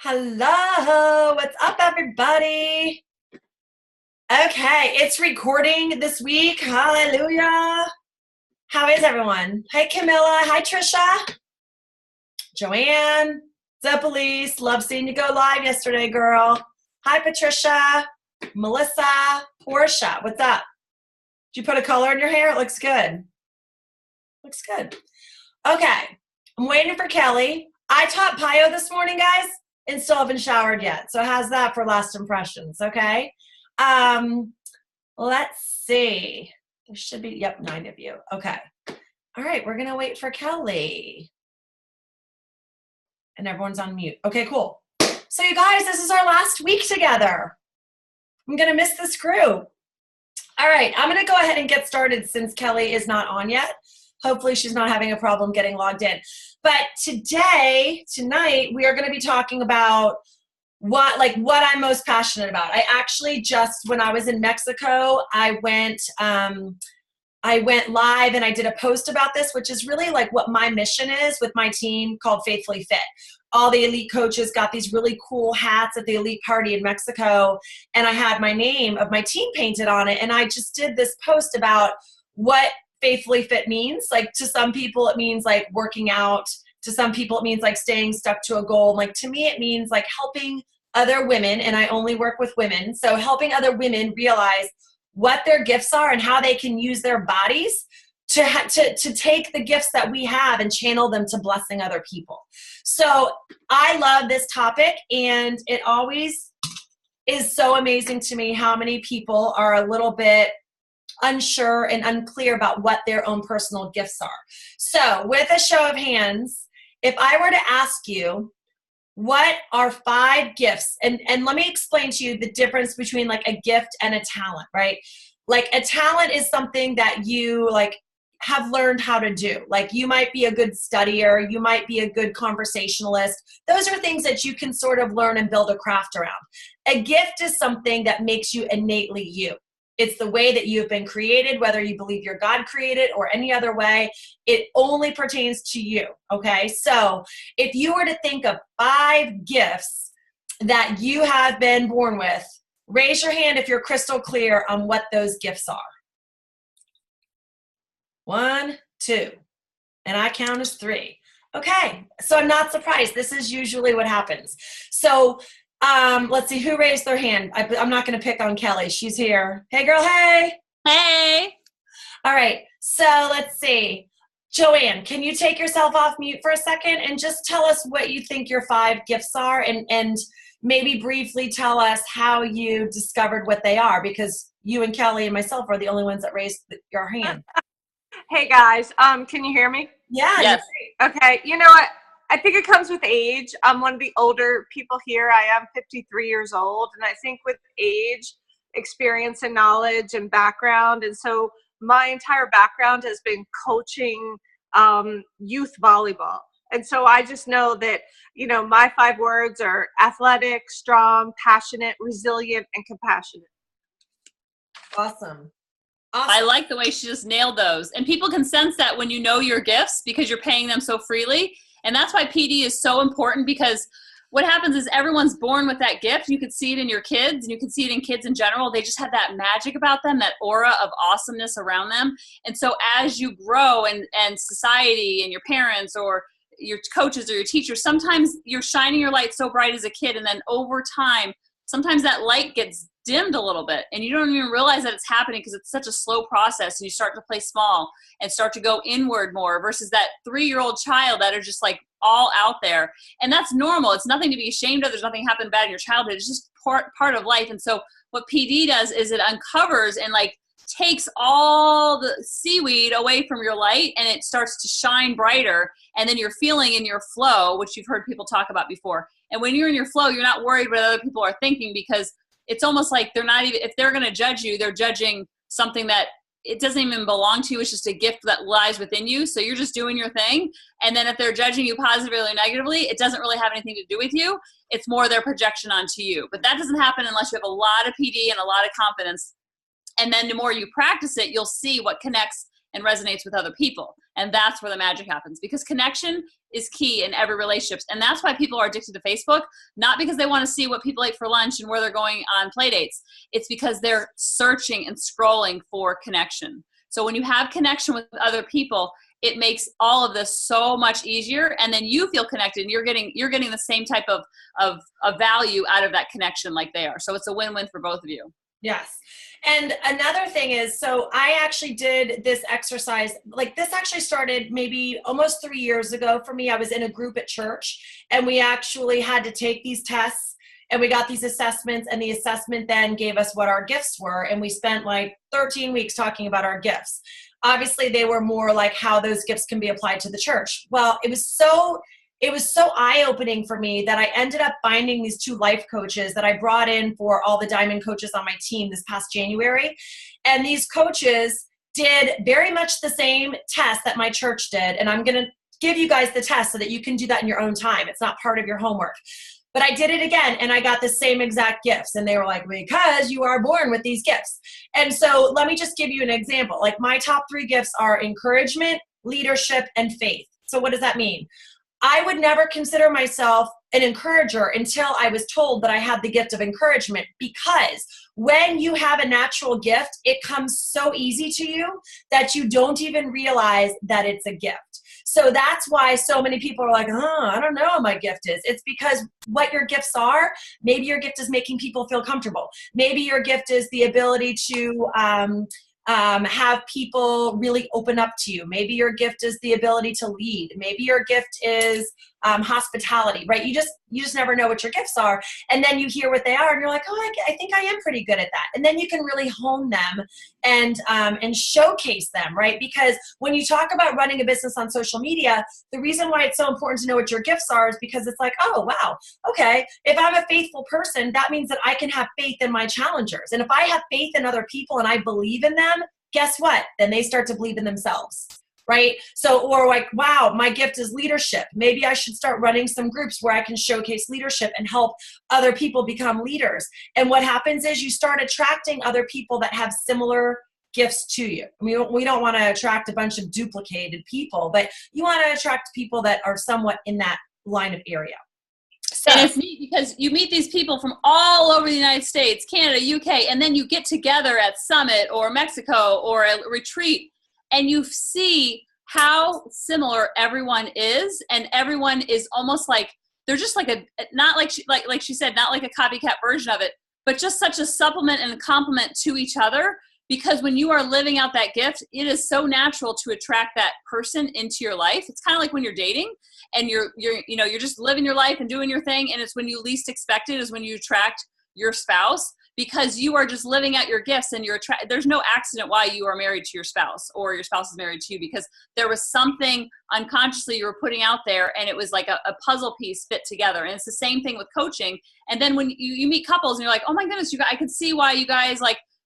Hello, what's up, everybody? Okay, it's recording this week. Hallelujah. How is everyone? Hi, Camilla. Hi, Trisha. Joanne. Zeppelise. Love seeing you go live yesterday, girl. Hi, Patricia. Melissa. Portia. What's up? Did you put a color in your hair? It looks good. Looks good. Okay, I'm waiting for Kelly. I taught Pio this morning, guys, and still haven't showered yet. So how's that for last impressions, okay? Let's see. There should be, 9 of you. Okay. All right, we're going to wait for Kelly. And everyone's on mute. Okay, cool. So you guys, this is our last week together. I'm going to miss this group. All right, I'm going to go ahead and get started since Kelly is not on yet. Hopefully she's not having a problem getting logged in. But tonight, we are going to be talking about what I'm most passionate about. I actually just, when I was in Mexico, I went live and I did a post about this, which is really like what my mission is with my team called Faithfully Fit. All the elite coaches got these really cool hats at the elite party in Mexico, and I had my name of my team painted on it. And I just did this post about what Faithfully Fit means. Like, to some people it means like working out, to some people it means like staying stuck to a goal. Like, to me it means like helping other women, and I only work with women, so helping other women realize what their gifts are and how they can use their bodies to take the gifts that we have and channel them to blessing other people. So I love this topic, and it always is so amazing to me how many people are a little bit unsure and unclear about what their own personal gifts are. So with a show of hands, if I were to ask you, what are 5 gifts? And let me explain to you the difference between like a gift and a talent, right? Like, a talent is something that you like have learned how to do. Like, you might be a good studier, you might be a good conversationalist. Those are things that you can sort of learn and build a craft around. A gift is something that makes you innately you. It's the way that you've been created, whether you believe you're God created or any other way. It only pertains to you, okay? So if you were to think of 5 gifts that you have been born with, raise your hand if you're crystal clear on what those gifts are. 1, 2, and I count as 3. Okay, so I'm not surprised. This is usually what happens. So let's see who raised their hand. I'm not going to pick on Kelly. She's here. Hey, girl. Hey. Hey. All right. So let's see. Joanne, can you take yourself off mute for a second and just tell us what you think your 5 gifts are, and maybe briefly tell us how you discovered what they are, because you and Kelly and myself are the only ones that raised your hand. Hey guys, can you hear me? Yeah. Yes. Okay. You know what? I think it comes with age. I'm one of the older people here. I am 53 years old, and I think with age, experience and knowledge and background, and so my entire background has been coaching youth volleyball. And so I just know that, my 5 words are athletic, strong, passionate, resilient, and compassionate. Awesome. I like the way she just nailed those. And people can sense that when you know your gifts, because you're paying them so freely. And that's why PD is so important, because what happens is everyone's born with that gift. You can see it in your kids, and you can see it in kids in general. They just have that magic about them, that aura of awesomeness around them. And so as you grow, and society and your parents or your coaches or your teachers, sometimes you're shining your light so bright as a kid, and then over time, sometimes that light gets dimmed a little bit, and you don't even realize that it's happening because it's such a slow process, and you start to play small and start to go inward more, versus that 3-year-old child that are just like all out there. And that's normal. It's nothing to be ashamed of. There's nothing happened bad in your childhood. It's just part of life. And so what PD does is it uncovers and like takes all the seaweed away from your light, and it starts to shine brighter. And then you're feeling in your flow, which you've heard people talk about before. And when you're in your flow, you're not worried what other people are thinking, because it's almost like they're not even, if they're going to judge you, they're judging something that it doesn't even belong to you. It's just a gift that lies within you. So you're just doing your thing. And then if they're judging you positively or negatively, it doesn't really have anything to do with you. It's more their projection onto you. But that doesn't happen unless you have a lot of PD and a lot of confidence. And then the more you practice it, you'll see what connects and resonates with other people. And that's where the magic happens, because connection is key in every relationship. And that's why people are addicted to Facebook, not because they want to see what people ate for lunch and where they're going on play dates. It's because they're searching and scrolling for connection. So when you have connection with other people, it makes all of this so much easier, and then you feel connected, and you're getting the same type of value out of that connection like they are. So it's a win-win for both of you. Yes. And another thing is, so I actually did this exercise, like this actually started maybe almost 3 years ago for me. I was in a group at church, and we actually had to take these tests, and we got these assessments, and the assessment then gave us what our gifts were. And we spent like 13 weeks talking about our gifts. Obviously, they were more like how those gifts can be applied to the church. Well, it was so eye-opening for me that I ended up finding these 2 life coaches that I brought in for all the diamond coaches on my team this past January. And these coaches did very much the same test that my church did. And I'm going to give you guys the test so that you can do that in your own time. It's not part of your homework. But I did it again, and I got the same exact gifts. And they were like, because you are born with these gifts. And so let me just give you an example. Like my top 3 gifts are encouragement, leadership, and faith. So what does that mean? I would never consider myself an encourager until I was told that I had the gift of encouragement, because when you have a natural gift, it comes so easy to you that you don't even realize that it's a gift. So that's why so many people are like, I don't know what my gift is. It's because what your gifts are, maybe your gift is making people feel comfortable. Maybe your gift is the ability to have people really open up to you. Maybe your gift is the ability to lead. Maybe your gift is hospitality, right? You just never know what your gifts are. And then you hear what they are and you're like, I think I am pretty good at that. And then you can really hone them and showcase them, right? Because when you talk about running a business on social media, the reason why it's so important to know what your gifts are is because it's like, oh, wow, okay, if I'm a faithful person, that means that I can have faith in my challengers. And if I have faith in other people and I believe in them, guess what? Then they start to believe in themselves. Right? So, or like, wow, my gift is leadership. Maybe I should start running some groups where I can showcase leadership and help other people become leaders. And what happens is you start attracting other people that have similar gifts to you. We don't want to attract a bunch of duplicated people, but you want to attract people that are somewhat in that line of area. So, and it's neat because you meet these people from all over the United States, Canada, UK, and then you get together at Summit or Mexico or a retreat, and you see how similar everyone is, and everyone is almost like, they're just like not like she said, not like a copycat version of it, but just such a supplement and a complement to each other. Because when you are living out that gift, it is so natural to attract that person into your life. It's kind of like when you're dating and you're just living your life and doing your thing, and it's when you least expect it is when you attract your spouse. Because you are just living out your gifts, and there's no accident why you are married to your spouse or your spouse is married to you, because there was something unconsciously you were putting out there, and it was like a puzzle piece fit together. And it's the same thing with coaching. And then when you meet couples and you're like, oh my goodness, I could see why you guys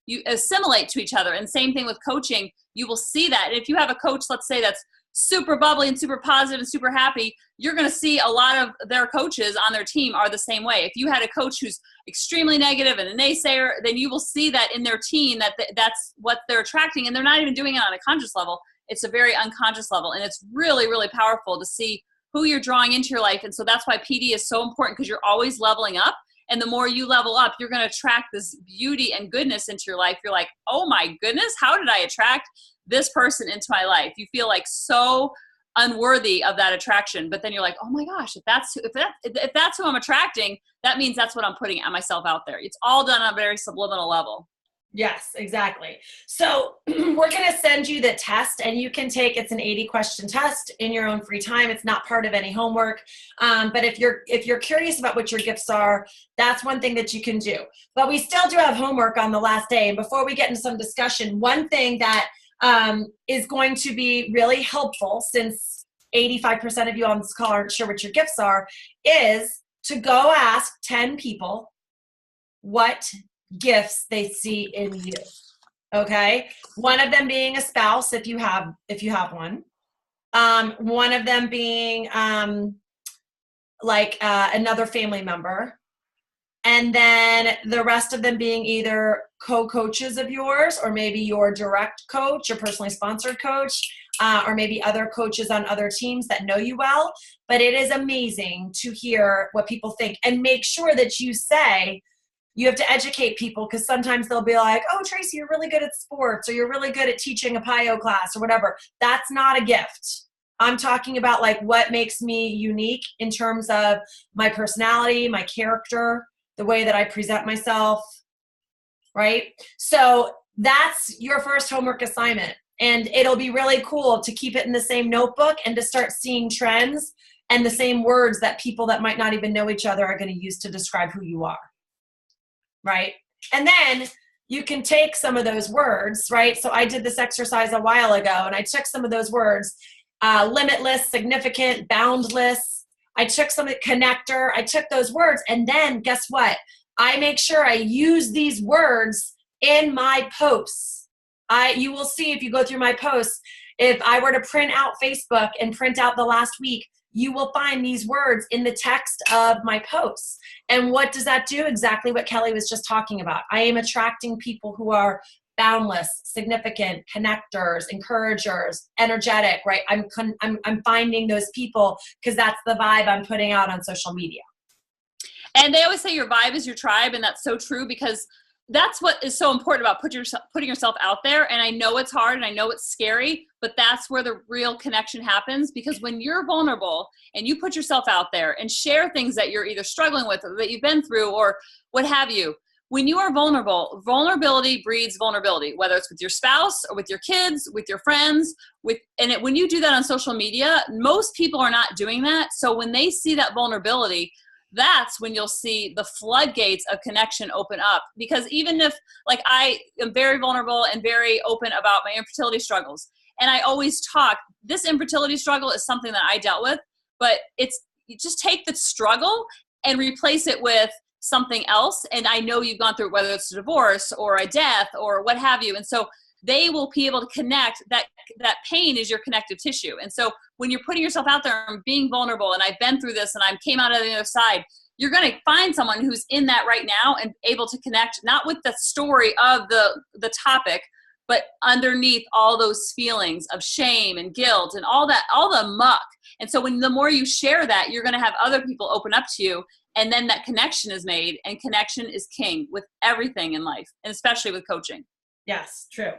you assimilate to each other. And same thing with coaching, you will see that. And if you have a coach, let's say that's super bubbly and super positive and super happy, you're going to see a lot of their coaches on their team are the same way. If you had a coach who's extremely negative and a naysayer, then you will see that in their team, that's what they're attracting, and they're not even doing it on a conscious level. It's a very unconscious level, and it's really, really powerful to see who you're drawing into your life. And so that's why PD is so important, because you're always leveling up. And the more you level up, you're going to attract this beauty and goodness into your life. You're like, oh my goodness, how did I attract this person into my life? You feel like so unworthy of that attraction, but then you're like, oh my gosh, if that's who I'm attracting, that means that's what I'm putting myself out there. It's all done on a very subliminal level. Yes, exactly. So we're going to send you the test, and you can take, it's an 80-question test in your own free time. It's not part of any homework. But if you're curious about what your gifts are, that's one thing that you can do. But we still do have homework on the last day. And before we get into some discussion, one thing that is going to be really helpful, since 85% of you on this call aren't sure what your gifts are, is to go ask 10 people what gifts they see in you. Okay, one of them being a spouse, if you have one. One of them being another family member, And then the rest of them being either co-coaches of yours, or maybe your direct coach, your personally sponsored coach, or maybe other coaches on other teams that know you well. But it is amazing to hear what people think, and make sure that you say, you have to educate people, because sometimes they'll be like, oh, Tracy, you're really good at sports, or you're really good at teaching a PIO class or whatever. That's not a gift. I'm talking about like what makes me unique in terms of my personality, my character, the way that I present myself, right? So that's your first homework assignment. And it'll be really cool to keep it in the same notebook and to start seeing trends and the same words that people that might not even know each other are going to use to describe who you are, right? And then you can take some of those words, right? So I did this exercise a while ago, and I took some of those words, limitless, significant, boundless. I took some connector. I took those words, and then guess what? I make sure I use these words in my posts. You will see if you go through my posts, if I were to print out Facebook and print out the last week, you will find these words in the text of my posts. And what does that do? Exactly what Kelly was just talking about. I am attracting people who are boundless, significant, connectors, encouragers, energetic, right? I'm finding those people because that's the vibe I'm putting out on social media. And they always say your vibe is your tribe, and that's so true, because that's what is so important about putting yourself out there. And I know it's hard and I know it's scary, but that's where the real connection happens, because when you're vulnerable and you put yourself out there and share things that you're either struggling with or that you've been through or what have you, when you are vulnerable, vulnerability breeds vulnerability, whether it's with your spouse or with your kids, with your friends, when you do that on social media, most people are not doing that. So when they see that vulnerability, that's when you'll see the floodgates of connection open up. Because even if, like, I am very vulnerable and very open about my infertility struggles, and I always talk, this infertility struggle is something that I dealt with, but you just take the struggle and replace it with something else. And I know you've gone through it, whether it's a divorce or a death or what have you. And so they will be able to connect. That pain is your connective tissue. And so when you're putting yourself out there and being vulnerable, and I've been through this and I came out of the other side, you're going to find someone who's in that right now and able to connect, not with the story of the topic, but underneath all those feelings of shame and guilt and all the muck. And so the more you share that, you're going to have other people open up to you, and then that connection is made, and connection is king with everything in life, and especially with coaching. Yes, true.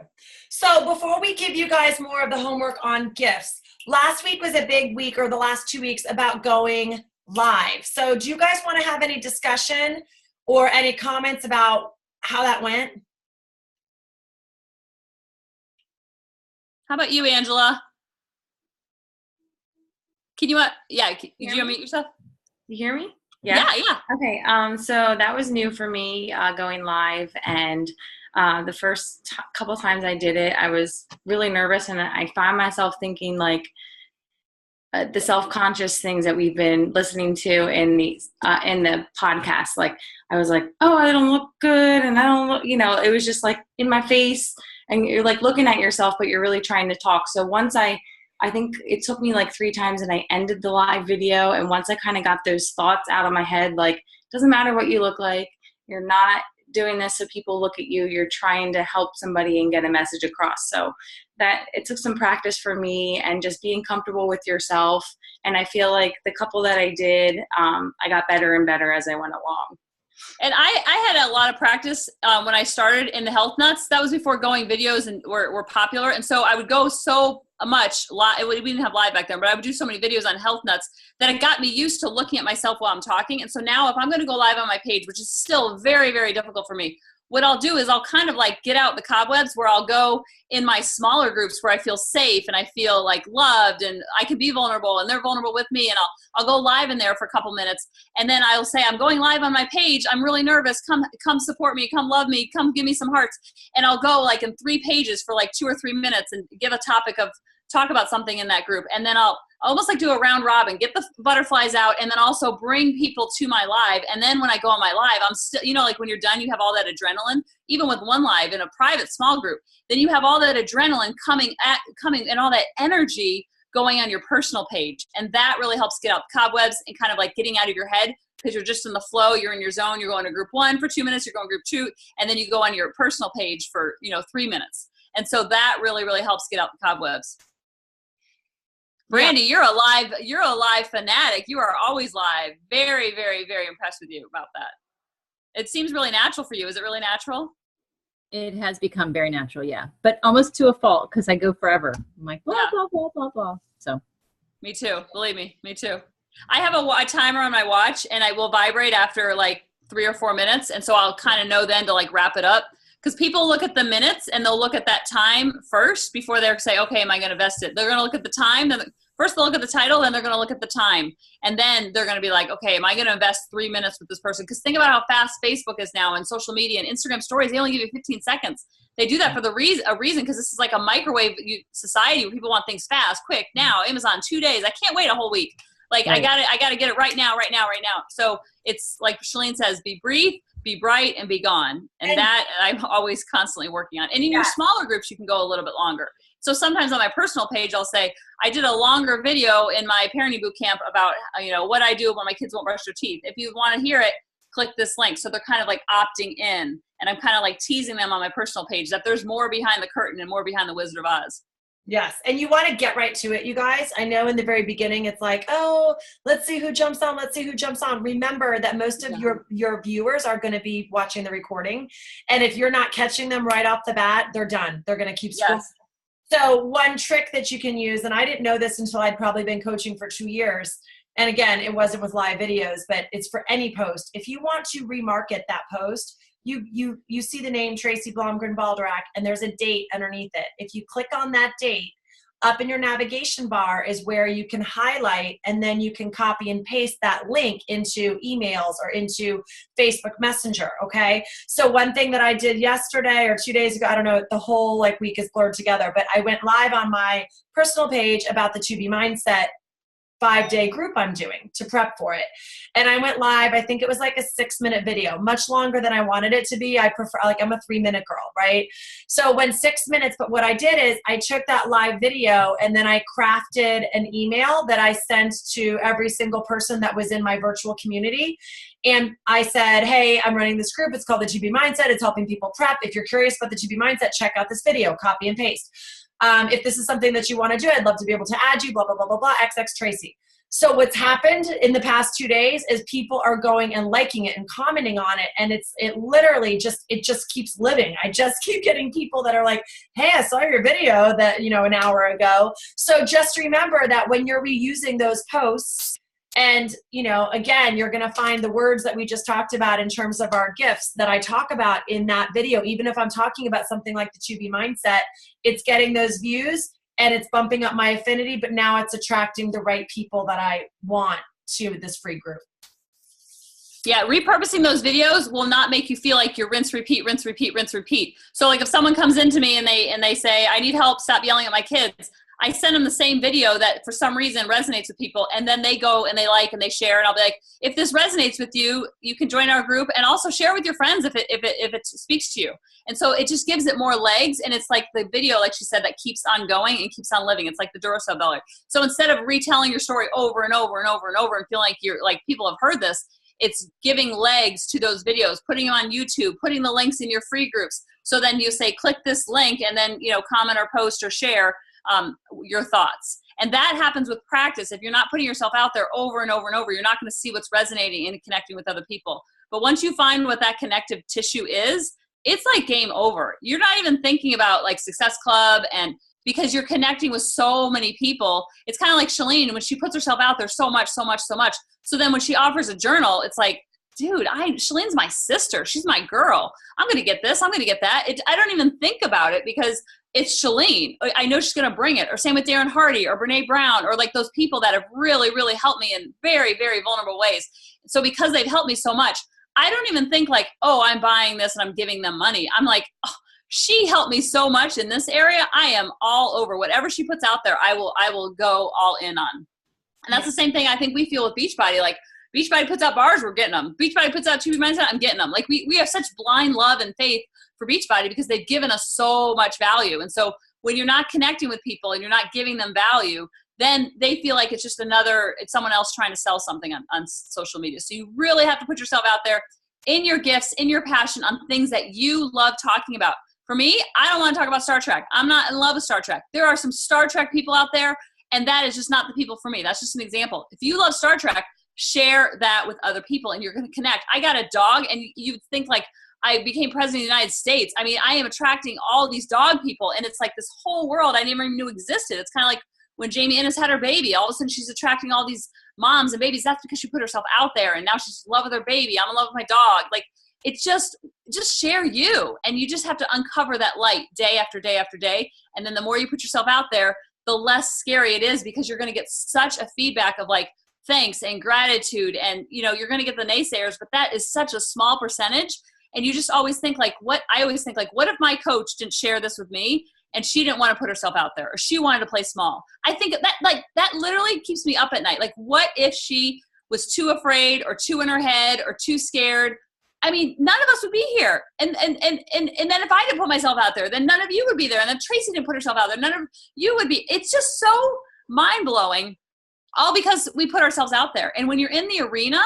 So before we give you guys more of the homework on gifts, last week was a big week, or the last 2 weeks, about going live. So do you guys want to have any discussion or any comments about how that went? How about you, Angela? Can you, did you unmute yourself? You hear me? Yeah. Okay. So that was new for me, going live, and the first couple times I did it, I was really nervous, and I found myself thinking like the self-conscious things that we've been listening to in the podcast. Like I was like, oh, I don't look good, and I don't look, it was just like in my face, and you're like looking at yourself, but you're really trying to talk. So once I think it took me like 3 times, and I ended the live video. And once I kind of got those thoughts out of my head, like, doesn't matter what you look like. You're not doing this so people look at you. You're trying to help somebody and get a message across. So that it took some practice for me, and just being comfortable with yourself. And I feel like the couple that I did, I got better and better as I went along. And I had a lot of practice when I started in the Health Nuts. That was before going videos and were popular. And so I would go so much live. We didn't have live back then, but I would do so many videos on Health Nuts that it got me used to looking at myself while I'm talking. And so now if I'm going to go live on my page, which is still very, very difficult for me, what I'll do is I'll kind of like get out the cobwebs, where I'll go in my smaller groups where I feel safe and I feel like loved, and I can be vulnerable and they're vulnerable with me, and I'll go live in there for a couple minutes, and then I'll say, I'm going live on my page. I'm really nervous. Come support me. Come love me. Come give me some hearts. And I'll go like in 3 pages for like 2 or 3 minutes and give a topic of talk about something in that group. And then I'll almost like do a round robin, get the butterflies out, and then also bring people to my live. And then when I go on my live, I'm still, like when you're done, you have all that adrenaline, even with one live in a private small group, then you have all that adrenaline coming and all that energy going on your personal page. And that really helps get out the cobwebs and kind of like getting out of your head, because you're just in the flow, you're in your zone, you're going to group 1 for 2 minutes, you're going group 2, and then you go on your personal page for, 3 minutes. And so that really, really helps get out the cobwebs. Brandy, you're a live fanatic. You are always live. Very, very, very impressed with you about that. It seems really natural for you. Is it really natural? It has become very natural, yeah. But almost to a fault, because I go forever. I'm like, blah, blah, blah, blah, blah. So. Me too. Believe me. Me too. I have a timer on my watch, and I will vibrate after like 3 or 4 minutes. And so I'll kind of know then to like wrap it up. Because people look at the minutes and they'll look at that time first before they're say, okay, am I going to invest it? They're going to look at the time. Then first they'll look at the title, then they're going to look at the time. And then they're going to be like, okay, am I going to invest 3 minutes with this person? Because think about how fast Facebook is now, and social media and Instagram stories, they only give you 15 seconds. They do that for a reason, because this is like a microwave society where people want things fast, quick, now, Amazon, 2 days. I can't wait a whole week. Like, right. I got to get it right now. So it's like Chalene says, be brief, be bright, and be gone. And that I'm always constantly working on. And in your smaller groups, you can go a little bit longer. So sometimes on my personal page, I'll say, I did a longer video in my parenting boot camp about, what I do when my kids won't brush their teeth. If you want to hear it, click this link. So they're kind of like opting in. And I'm kind of like teasing them on my personal page that there's more behind the curtain and more behind the Wizard of Oz. Yes. And you want to get right to it, you guys. I know in the very beginning, it's like, oh, let's see who jumps on. Let's see who jumps on. Remember that most of your viewers are going to be watching the recording. And if you're not catching them right off the bat, they're done. They're going to keep scrolling. Yes. So one trick that you can use, and I didn't know this until I'd probably been coaching for 2 years. And again, it wasn't with live videos, but it's for any post. If you want to remarket that post, you see the name Tracy Blomgren Baldarac, and there's a date underneath it. If you click on that date, up in your navigation bar is where you can highlight, and then you can copy and paste that link into emails or into Facebook Messenger, okay? So one thing that I did yesterday or 2 days ago, I don't know, the whole week is blurred together, but I went live on my personal page about the 2B Mindset 5-day group I'm doing to prep for it. And I went live, I think it was like a 6-minute video, much longer than I wanted it to be. I prefer, I'm a 3-minute girl, right? So when 6 minutes, but what I did is I took that live video and then I crafted an email that I sent to every single person that was in my virtual community. And I said, hey, I'm running this group. It's called the 2B Mindset. It's helping people prep. If you're curious about the 2B Mindset, check out this video, copy and paste. If this is something that you want to do, I'd love to be able to add you, blah, blah, blah, blah, blah, XX Tracy. So what's happened in the past 2 days is people are going and liking it and commenting on it. And it literally just keeps living. I just keep getting people that are like, hey, I saw your video that, an hour ago. So just remember that when you're reusing those posts, and, again, you're going to find the words that we just talked about in terms of our gifts that I talk about in that video. Even if I'm talking about something like the 2B Mindset, it's getting those views and it's bumping up my affinity, but now it's attracting the right people that I want to this free group. Yeah, repurposing those videos will not make you feel like you're rinse, repeat, rinse, repeat, rinse, repeat. So like if someone comes into me and they say, I need help, stop yelling at my kids, I send them the same video that for some reason resonates with people, and then they go and they like and they share, and I'll be like, if this resonates with you, you can join our group and also share with your friends if it speaks to you. And so it just gives it more legs, and it's like the video, like she said, that keeps on going and keeps on living. It's like the Duracell dollar. So instead of retelling your story over and over and over and over and feeling like you're like people have heard this, it's giving legs to those videos, putting them on YouTube, putting the links in your free groups. So then you say, click this link, and then comment or post or share your thoughts. And that happens with practice. If you're not putting yourself out there over and over and over, you're not going to see what's resonating and connecting with other people. But once you find what that connective tissue is, it's like game over. You're not even thinking about like Success Club, and because you're connecting with so many people. It's kind of like Chalene, when she puts herself out there so much. So then when she offers a journal, it's like, dude, Shalene's my sister. She's my girl. I'm going to get this. I'm going to get that. I don't even think about it because it's Chalene. I know she's going to bring it. Or same with Darren Hardy or Brene Brown, or like those people that have really, really helped me in very, very vulnerable ways. So because they've helped me so much, I don't even think like, oh, I'm buying this and I'm giving them money. I'm like, oh, she helped me so much in this area. I am all over. Whatever she puts out there, I will go all in on. And that's the same thing I think we feel with Beachbody. Like, Beachbody puts out bars, we're getting them. Beachbody puts out 2B Mindset, I'm getting them. Like we have such blind love and faith for Beachbody because they've given us so much value. And so when you're not connecting with people and you're not giving them value, then they feel like it's just it's someone else trying to sell something on social media. So you really have to put yourself out there in your gifts, in your passion, on things that you love talking about. For me, I don't want to talk about Star Trek. I'm not in love with Star Trek. There are some Star Trek people out there, and that is just not the people for me. That's just an example. If you love Star Trek, share that with other people, and you're going to connect. I got a dog, and you'd think like I became president of the United States. I mean, I am attracting all these dog people, and it's like this whole world I never even knew existed. It's kind of like when Jamie Innes had her baby. All of a sudden, she's attracting all these moms and babies. That's because she put herself out there, and now she's in love with her baby. I'm in love with my dog. Like, it's just share you, and you just have to uncover that light day after day after day. And then the more you put yourself out there, the less scary it is, because you're going to get such a feedback of like thanks and gratitude, and you're going to get the naysayers, but that is such a small percentage. And you just always think like, what if my coach didn't share this with me and she didn't want to put herself out there, or she wanted to play small? I think that literally keeps me up at night. Like, what if she was too afraid, or too in her head, or too scared? I mean, none of us would be here. And then if I didn't put myself out there, then none of you would be there. And then Tracy didn't put herself out there, none of you would be. It's just so mind-blowing, all because we put ourselves out there. And when you're in the arena,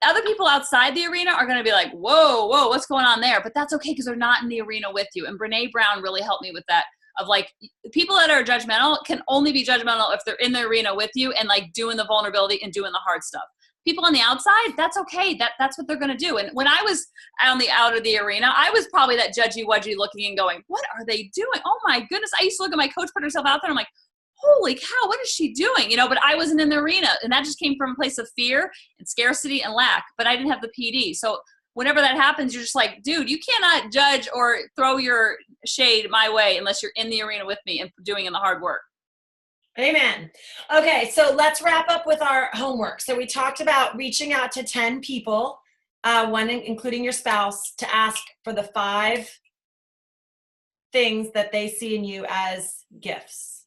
other people outside the arena are going to be like, whoa, what's going on there? But that's okay, because they're not in the arena with you. And Brene Brown really helped me with that, of like, people that are judgmental can only be judgmental if they're in the arena with you and like doing the vulnerability and doing the hard stuff. People on the outside, that's okay. That's what they're going to do. And when I was out of the arena, I was probably that judgy-wudgy looking and going, what are they doing? Oh my goodness. I used to look at my coach put herself out there, and I'm like, holy cow, what is she doing? But I wasn't in the arena, and that just came from a place of fear and scarcity and lack, but I didn't have the PD. So whenever that happens, you're just like, dude, you cannot judge or throw your shade my way unless you're in the arena with me and doing in the hard work. Amen. Okay, so let's wrap up with our homework. So we talked about reaching out to 10 people, one including your spouse, to ask for the 5 things that they see in you as gifts.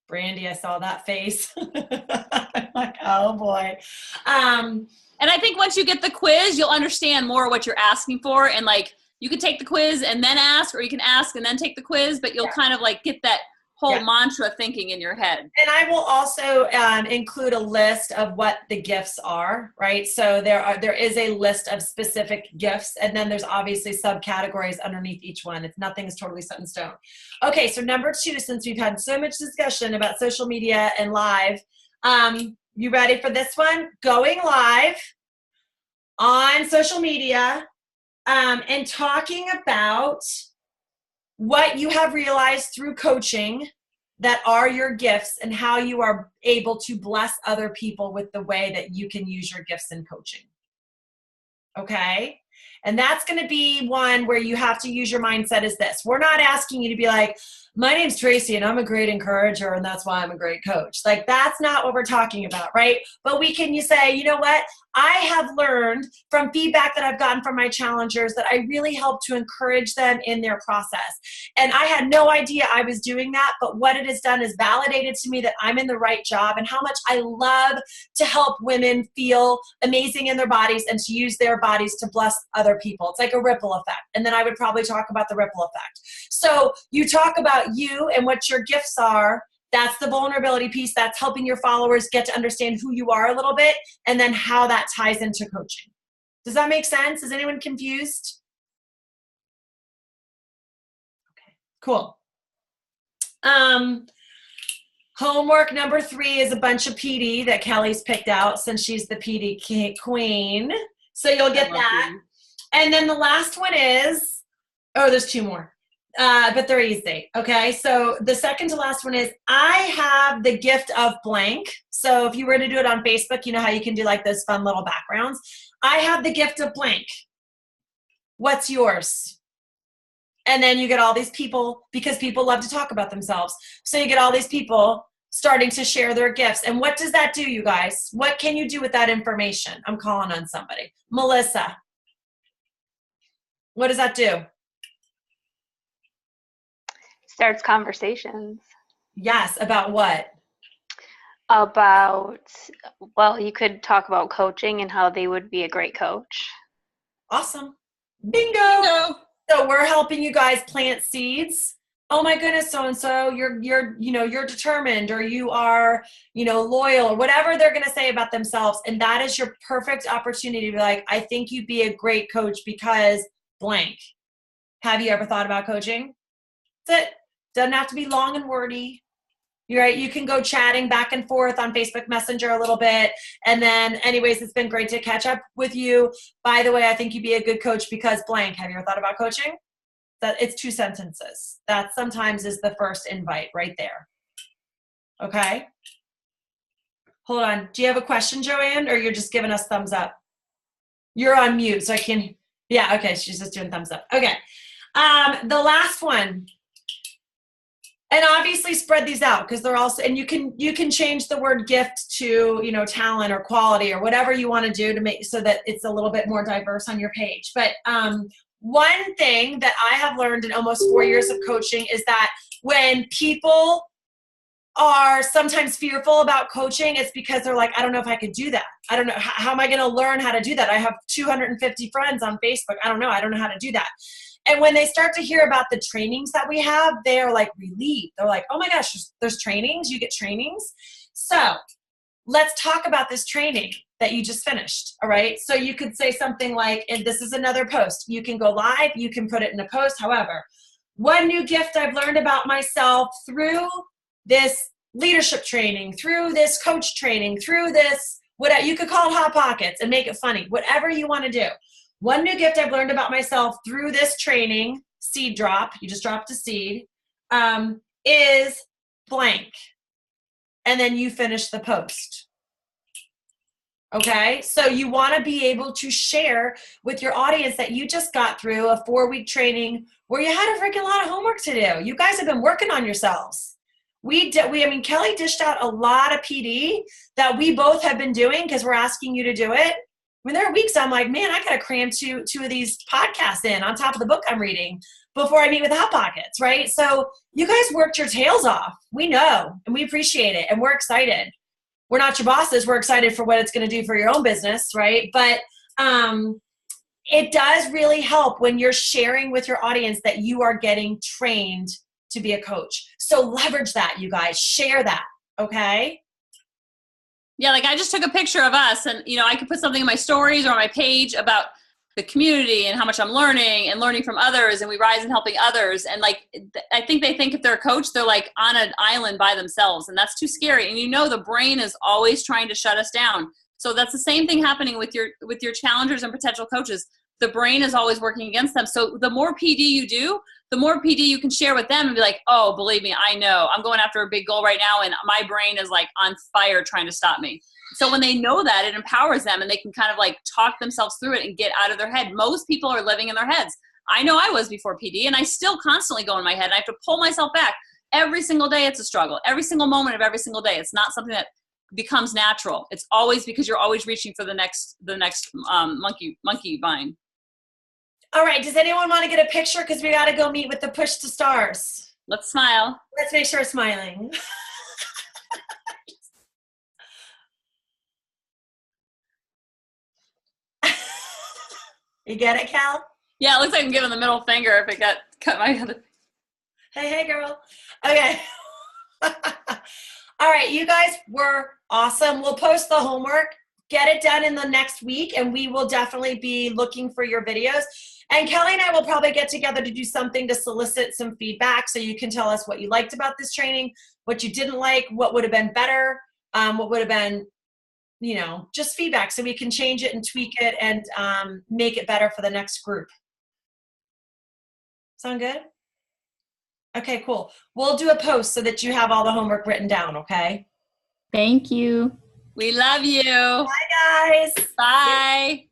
Brandy, I saw that face. I'm like, oh boy. And I think once you get the quiz, you'll understand more what you're asking for. And like, you can take the quiz and then ask, or you can ask and then take the quiz, but you'll kind of like get that whole mantra thinking in your head. And I will also include a list of what the gifts are, right? So there is a list of specific gifts, and then there's obviously subcategories underneath each one. Nothing is totally set in stone. Okay, so number 2, since we've had so much discussion about social media and live, you ready for this one? Going live on social media and talking about what you have realized through coaching that are your gifts, and how you are able to bless other people with the way that you can use your gifts in coaching. Okay? And that's going to be one where you have to use your mindset as this. We're not asking you to be like, my name's Tracy and I'm a great encourager and that's why I'm a great coach. Like, that's not what we're talking about, right? But you say, you know what? I have learned from feedback that I've gotten from my challengers that I really help to encourage them in their process. And I had no idea I was doing that, but what it has done is validated to me that I'm in the right job, and how much I love to help women feel amazing in their bodies and to use their bodies to bless other people. It's like a ripple effect. And then I would probably talk about the ripple effect. So you talk about you and what your gifts are. That's the vulnerability piece. That's helping your followers get to understand who you are a little bit, and then how that ties into coaching. Does that make sense? Is anyone confused? Okay, cool. Homework number 3 is a bunch of PD that Kelly's picked out, since she's the PD queen. So you'll get that. And then the last one is, there's 2 more. But they're easy. Okay. So the second to last one is, I have the gift of blank. So if you were to do it on Facebook, you know how you can do like those fun little backgrounds. I have the gift of blank. What's yours? And then you get all these people, because people love to talk about themselves. So you get all these people starting to share their gifts. And what does that do, you guys? What can you do with that information? I'm calling on somebody. Melissa, what does that do? Starts conversations. Yes, about what? Well, you could talk about coaching and how they would be a great coach. Awesome. Bingo. So we're helping you guys plant seeds oh my goodness, so-and-so, you're determined, or you are, loyal, or whatever they're going to say about themselves. And that is your perfect opportunity to be like, I think you'd be a great coach because blank. Have you ever thought about coaching? That's it. Doesn't have to be long and wordy. You're right. You can go chatting back and forth on Facebook Messenger a little bit. And then anyways, it's been great to catch up with you. By the way, I think you'd be a good coach because blank. Have you ever thought about coaching? That it's 2 sentences. That sometimes is the first invite right there. Okay. Hold on. Do you have a question, Joanne, or you're just giving us thumbs up? You're on mute, so I can. Yeah. Okay. She's just doing thumbs up. Okay. The last one. And obviously spread these out because they're also, and you can change the word gift to, talent or quality or whatever you want to do to make so that it's a little bit more diverse on your page. But one thing that I have learned in almost 4 years of coaching is that when people are sometimes fearful about coaching, it's because they're like, I don't know if I could do that. I don't know. How am I going to learn how to do that? I have 250 friends on Facebook. I don't know how to do that. And when they start to hear about the trainings that we have, they're like relieved. They're like, oh my gosh, there's trainings? You get trainings? So let's talk about this training that you just finished, all right? So you could say something like, and this is another post. You can go live. You can put it in a post. However, one new gift I've learned about myself through this leadership training, through this coach training, through this, whatever, you could call it Hot Pockets and make it funny, whatever you want to do. One new gift I've learned about myself through this training, seed drop, you just dropped a seed, is blank. And then you finish the post. Okay? So you want to be able to share with your audience that you just got through a 4-week training where you had a freaking lot of homework to do. You guys have been working on yourselves. Kelly dished out a lot of PD that we both have been doing because we're asking you to do it. I mean, there are weeks I'm like, man, I got to cram two of these podcasts in on top of the book I'm reading before I meet with Hot Pockets, right? So you guys worked your tails off. We know, and we appreciate it, and we're excited. We're not your bosses. We're excited for what it's going to do for your own business, right? But it does really help when you're sharing with your audience that you are getting trained to be a coach. So leverage that, you guys. Share that, okay? Yeah, like I just took a picture of us and, I could put something in my stories or on my page about the community and how much I'm learning and learning from others, and we rise in helping others. And I think they think if they're a coach, they're like on an island by themselves, and that's too scary. And the brain is always trying to shut us down. So that's the same thing happening with your challengers and potential coaches. The brain is always working against them. So the more PD you do, the more PD you can share with them and be like, oh, believe me, I know. I'm going after a big goal right now, and my brain is like on fire trying to stop me. So when they know that, it empowers them, and they can kind of like talk themselves through it and get out of their head. Most people are living in their heads. I know I was before PD, and I still constantly go in my head, and I have to pull myself back. Every single day it's a struggle. Every single moment of every single day. It's not something that becomes natural. It's always because you're always reaching for the next monkey vine. All right. Does anyone want to get a picture? Because we got to go meet with the Push to Stars. Let's smile. Let's make sure we're smiling. You get it, Cal? Yeah, it looks like I'm giving the middle finger if it got cut my other. Hey, girl. Okay. All right. You guys were awesome. We'll post the homework. Get it done in the next week, and we will definitely be looking for your videos. And Kelly and I will probably get together to do something to solicit some feedback so you can tell us what you liked about this training, what you didn't like, what would have been better, what would have been, just feedback so we can change it and tweak it and make it better for the next group. Sound good? Okay, cool. We'll do a post so that you have all the homework written down, okay? Thank you. We love you. Bye, guys. Bye.